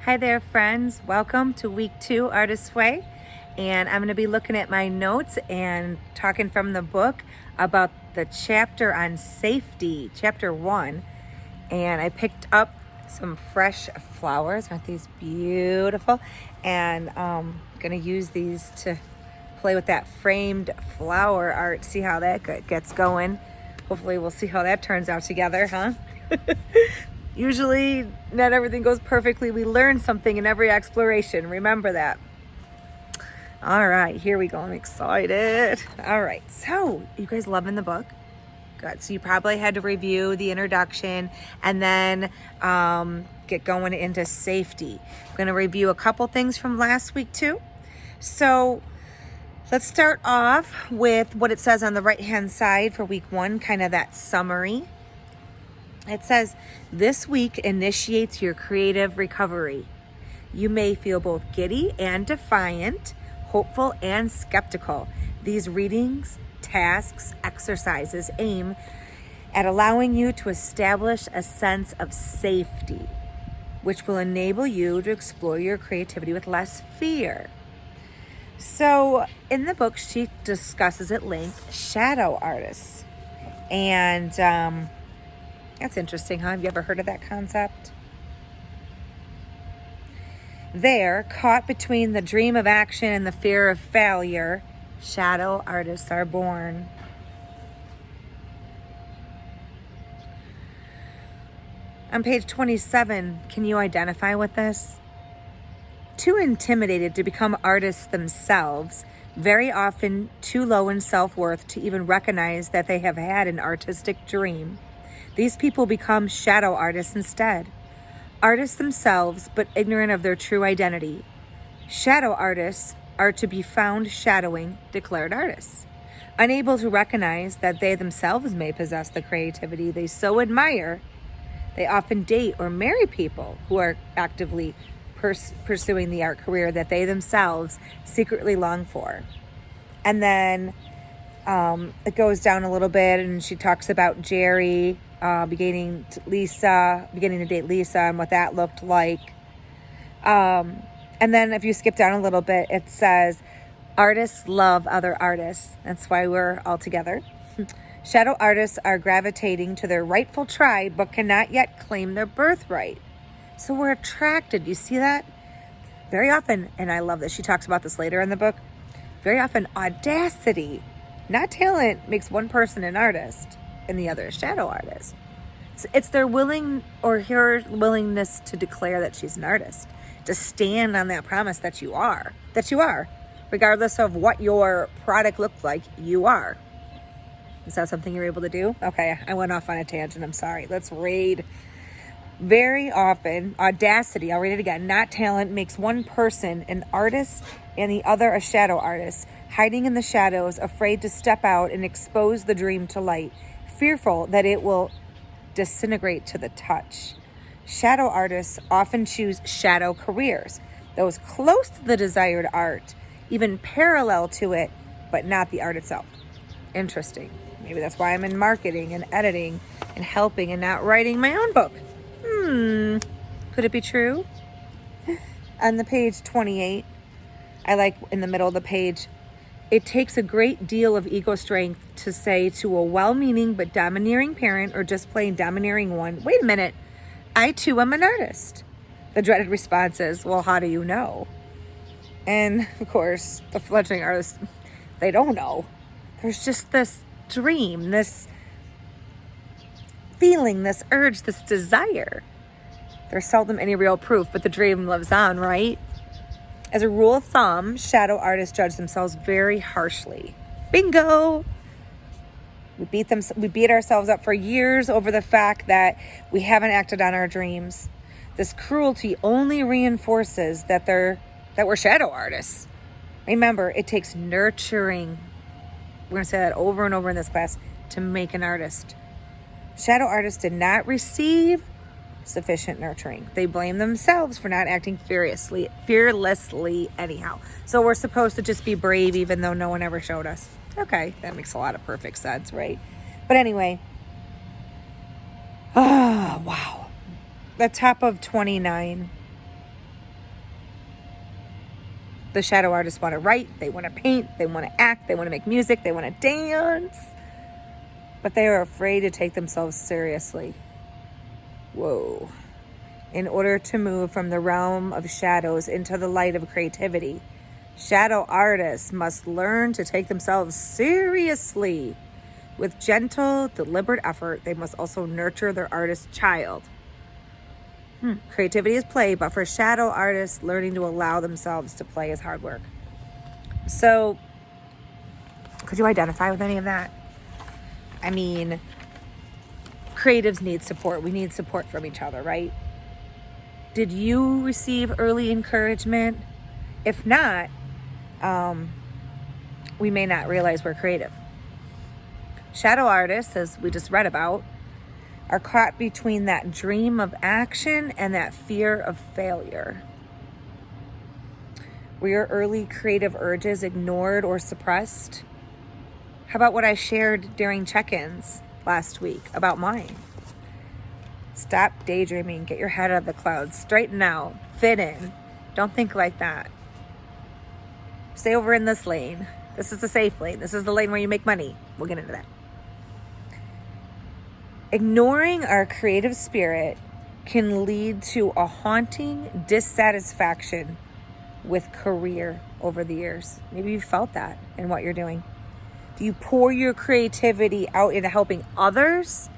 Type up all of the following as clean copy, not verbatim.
Hi there, friends. Welcome to week 2, Artist's Way. And I'm going to be looking at my notes and talking from the book about the chapter on safety, chapter 1. And I picked up some fresh flowers. Aren't these beautiful? And I'm going to use these to play with that framed flower art, see how that gets going. Hopefully we'll see how that turns out together, huh? Usually, not everything goes perfectly. We learn something in every exploration. Remember that. All right, here we go. I'm excited. All right, so you guys loving the book? Good. So you probably had to review the introduction and then get going into safety. I'm going to review a couple things from last week too. So let's start off with what it says on the right-hand side for week 1, kind of that summary. It says, this week initiates your creative recovery. You may feel both giddy and defiant, hopeful and skeptical. These readings, tasks, exercises aim at allowing you to establish a sense of safety, which will enable you to explore your creativity with less fear. So in the book, she discusses at length shadow artists. And that's interesting, huh? Have you ever heard of that concept? There, caught between the dream of action and the fear of failure, shadow artists are born. On page 27, can you identify with this? Too intimidated to become artists themselves, very often too low in self-worth to even recognize that they have had an artistic dream. These people become shadow artists instead. Artists themselves, but ignorant of their true identity. Shadow artists are to be found shadowing declared artists, unable to recognize that they themselves may possess the creativity they so admire. They often date or marry people who are actively pursuing the art career that they themselves secretly long for. And then it goes down a little bit, and she talks about Jerry beginning to date Lisa and what that looked like. And then if you skip down a little bit, it says, artists love other artists. That's why we're all together. Shadow artists are gravitating to their rightful tribe, but cannot yet claim their birthright. So we're attracted. You see that? Very often, and I love this, she talks about this later in the book, very often audacity, not talent, makes one person an artist and the other a shadow artist. It's their her willingness to declare that she's an artist, to stand on that promise that you are, regardless of what your product looks like, you are. Is that something you're able to do? Okay, I went off on a tangent, I'm sorry. Let's read. Very often, audacity, I'll read it again, not talent, makes one person an artist and the other a shadow artist, hiding in the shadows, afraid to step out and expose the dream to light, fearful that it will disintegrate to the touch. Shadow artists often choose shadow careers, those close to the desired art, even parallel to it, but not the art itself. Interesting. Maybe that's why I'm in marketing and editing and helping and not writing my own book. Could it be true? On the page 28, I like in the middle of the page, it takes a great deal of ego strength to say to a well-meaning but domineering parent or just plain domineering one, wait a minute, I too am an artist. The dreaded response is, well, how do you know? And of course, the fledgling artists, they don't know. There's just this dream, this feeling, this urge, this desire. There's seldom any real proof, but the dream lives on, right? As a rule of thumb, shadow artists judge themselves very harshly. Bingo! We beat ourselves up for years over the fact that we haven't acted on our dreams. This cruelty only reinforces that we're shadow artists. Remember, it takes nurturing. We're going to say that over and over in this class to make an artist. Shadow artists did not receive sufficient nurturing. They blame themselves for not acting fearlessly anyhow. So we're supposed to just be brave even though no one ever showed us. Okay, that makes a lot of perfect sense, right? But anyway, wow. The top of 29. The shadow artists want to write, they want to paint, they want to act, they want to make music, they want to dance, but they are afraid to take themselves seriously. Whoa. In order to move from the realm of shadows into the light of creativity, shadow artists must learn to take themselves seriously. With gentle, deliberate effort, they must also nurture their artist child. Creativity is play, but for shadow artists, learning to allow themselves to play is hard work. So, could you identify with any of that? I mean, creatives need support. We need support from each other, right? Did you receive early encouragement? If not, we may not realize we're creative. Shadow artists, as we just read about, are caught between that dream of action and that fear of failure. Were your early creative urges ignored or suppressed? How about what I shared during check-ins last week about mine? Stop daydreaming, get your head out of the clouds, straighten out, fit in. Don't think like that. Stay over in this lane. This is the safe lane. This is the lane where you make money. We'll get into that. Ignoring our creative spirit can lead to a haunting dissatisfaction with career over the years. Maybe you felt that in what you're doing. Do you pour your creativity out into helping others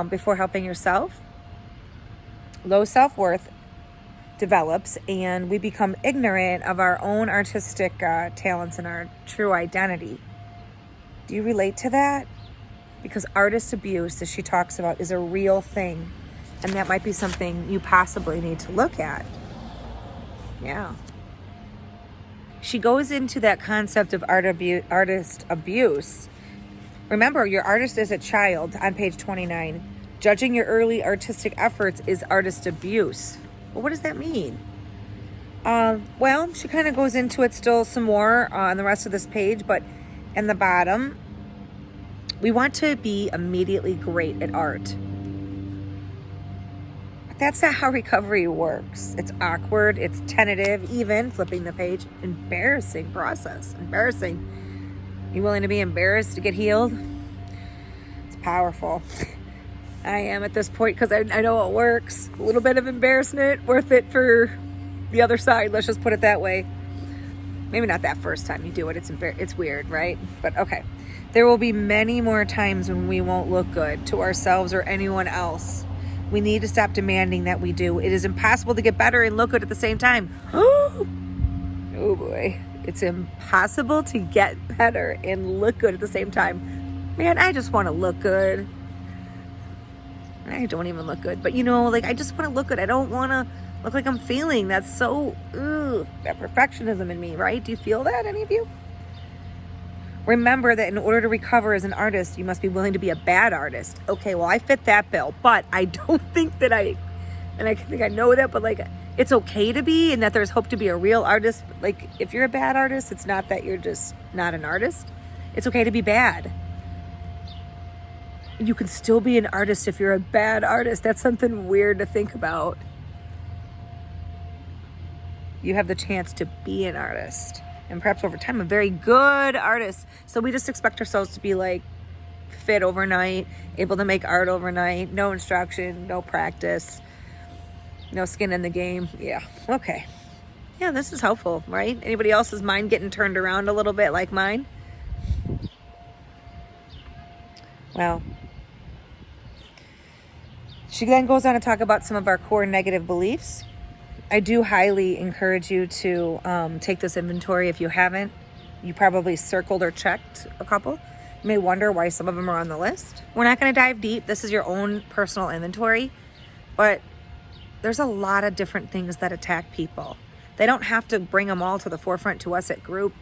before helping yourself? Low self-worth develops and we become ignorant of our own artistic talents and our true identity. Do you relate to that? Because artist abuse, as she talks about, is a real thing. And that might be something you possibly need to look at. Yeah. She goes into that concept of artist abuse. Remember, your artist is a child on page 29. Judging your early artistic efforts is artist abuse. Well, what does that mean? Well, she kind of goes into it still some more on the rest of this page, but in the bottom, we want to be immediately great at art. But that's not how recovery works. It's awkward, it's tentative, even flipping the page. Embarrassing process. Embarrassing. You willing to be embarrassed to get healed? It's powerful. I am at this point because I know it works. A little bit of embarrassment, worth it for the other side. Let's just put it that way. Maybe not that first time you do it. It's weird, right? But okay. There will be many more times when we won't look good to ourselves or anyone else. We need to stop demanding that we do. It is impossible to get better and look good at the same time. Oh boy. It's impossible to get better and look good at the same time. Man, I just want to look good. I don't even look good. But I just want to look good. I don't want to look like I'm failing. That's so, that perfectionism in me, right? Do you feel that, any of you? Remember that in order to recover as an artist, you must be willing to be a bad artist. Okay, well, I fit that bill, but I don't think that I think I know that, but it's okay to be, and that there's hope to be a real artist. If you're a bad artist, it's not that you're just not an artist. It's okay to be bad. You can still be an artist if you're a bad artist. That's something weird to think about. You have the chance to be an artist. And perhaps over time, a very good artist. So we just expect ourselves to be fit overnight, able to make art overnight, no instruction, no practice, no skin in the game. Yeah, okay. Yeah, this is helpful, right? Anybody else's mind getting turned around a little bit like mine? Well, she then goes on to talk about some of our core negative beliefs. I do highly encourage you to take this inventory if you haven't. You probably circled or checked a couple. You may wonder why some of them are on the list. We're not going to dive deep. This is your own personal inventory. But there's a lot of different things that attack people. They don't have to bring them all to the forefront to us at group.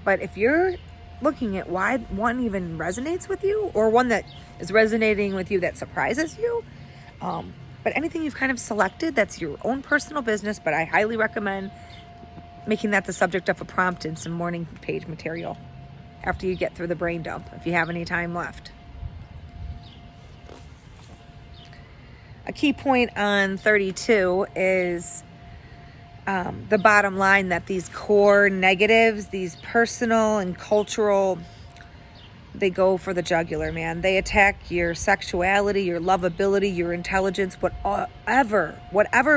But if you're looking at why one even resonates with you, or one that is resonating with you that surprises you, but anything you've kind of selected, that's your own personal business, but I highly recommend making that the subject of a prompt in some morning page material after you get through the brain dump, if you have any time left. A key point on 32 is the bottom line that these core negatives, these personal and cultural, they go for the jugular, man. They attack your sexuality, your lovability, your intelligence, whatever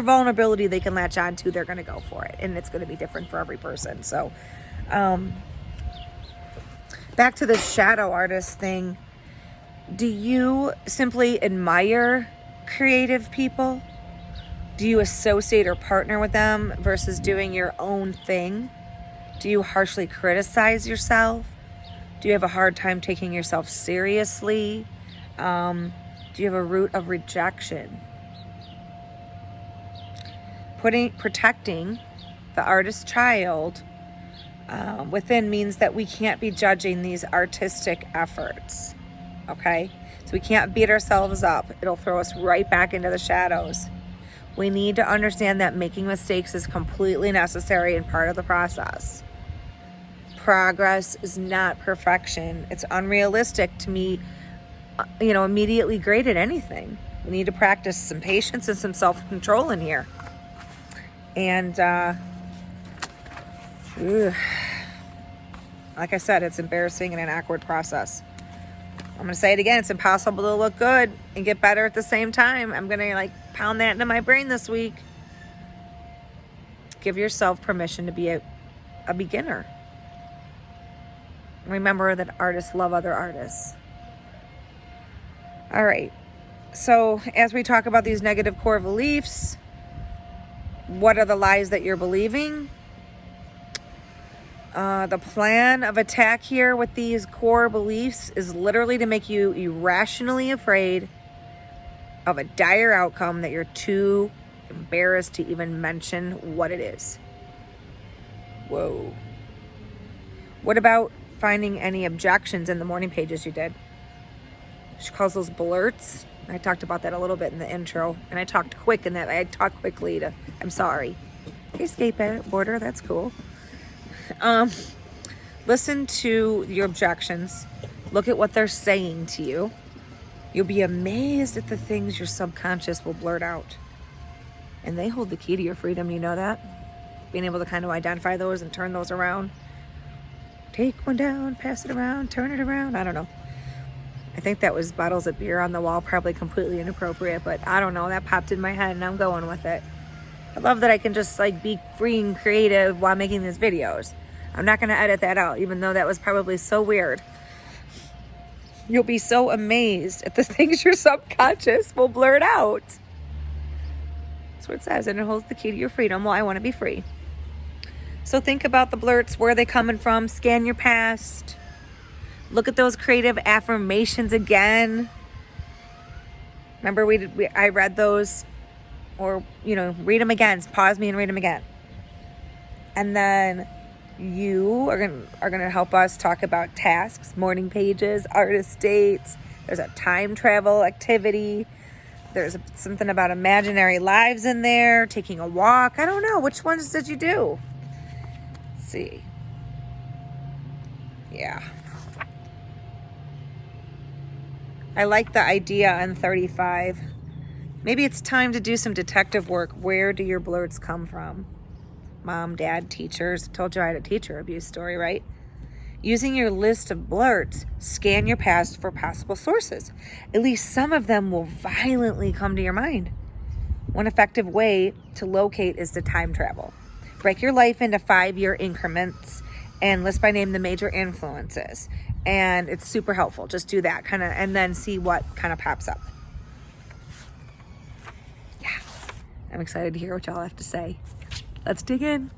vulnerability they can latch onto, they're going to go for it. And it's going to be different for every person. So, back to the shadow artist thing. Do you simply admire creative people? Do you associate or partner with them versus doing your own thing? Do you harshly criticize yourself? Do you have a hard time taking yourself seriously? Do you have a root of rejection? Protecting the artist child within means that we can't be judging these artistic efforts, okay? So we can't beat ourselves up. It'll throw us right back into the shadows. We need to understand that making mistakes is completely necessary and part of the process. Progress is not perfection. It's unrealistic to me, immediately great at anything. We need to practice some patience and some self-control in here. And, like I said, it's embarrassing and an awkward process. I'm going to say it again. It's impossible to look good and get better at the same time. I'm going to pound that into my brain this week. Give yourself permission to be a beginner. Remember that artists love other artists. All right. So as we talk about these negative core beliefs, what are the lies that you're believing? The plan of attack here with these core beliefs is literally to make you irrationally afraid of a dire outcome that you're too embarrassed to even mention what it is. Whoa. What about finding any objections in the morning pages you did? She calls those blurts. I talked about that a little bit in the intro, and I talked quick in that. I talked quickly I'm sorry. Escape border, that's cool. Listen to your objections. Look at what they're saying to you. You'll be amazed at the things your subconscious will blurt out. And they hold the key to your freedom, you know that? Being able to kind of identify those and turn those around. Take one down, pass it around, turn it around. I don't know. I think that was bottles of beer on the wall, probably completely inappropriate, but I don't know. That popped in my head and I'm going with it. I love that I can just be free and creative while making these videos. I'm not going to edit that out, even though that was probably so weird. You'll be so amazed at the things your subconscious will blurt out. That's what it says, and it holds the key to your freedom. Well, I want to be free. So think about the blurts, where are they coming from? Scan your past. Look at those creative affirmations again. Remember I read those, or read them again. Pause me and read them again. And then you are going to help us talk about tasks, morning pages, artist dates. There's a time travel activity. There's something about imaginary lives in there, taking a walk. I don't know. Which ones did you do? Let's see. Yeah. I like the idea on 35. Maybe it's time to do some detective work. Where do your blurts come from? Mom, dad, teachers. Told you I had a teacher abuse story, right? Using your list of blurts, scan your past for possible sources. At least some of them will violently come to your mind. One effective way to locate is to time travel. Break your life into 5-year increments and list by name the major influences. And it's super helpful. Just do that and then see what kind of pops up. Yeah, I'm excited to hear what y'all have to say. Let's dig in.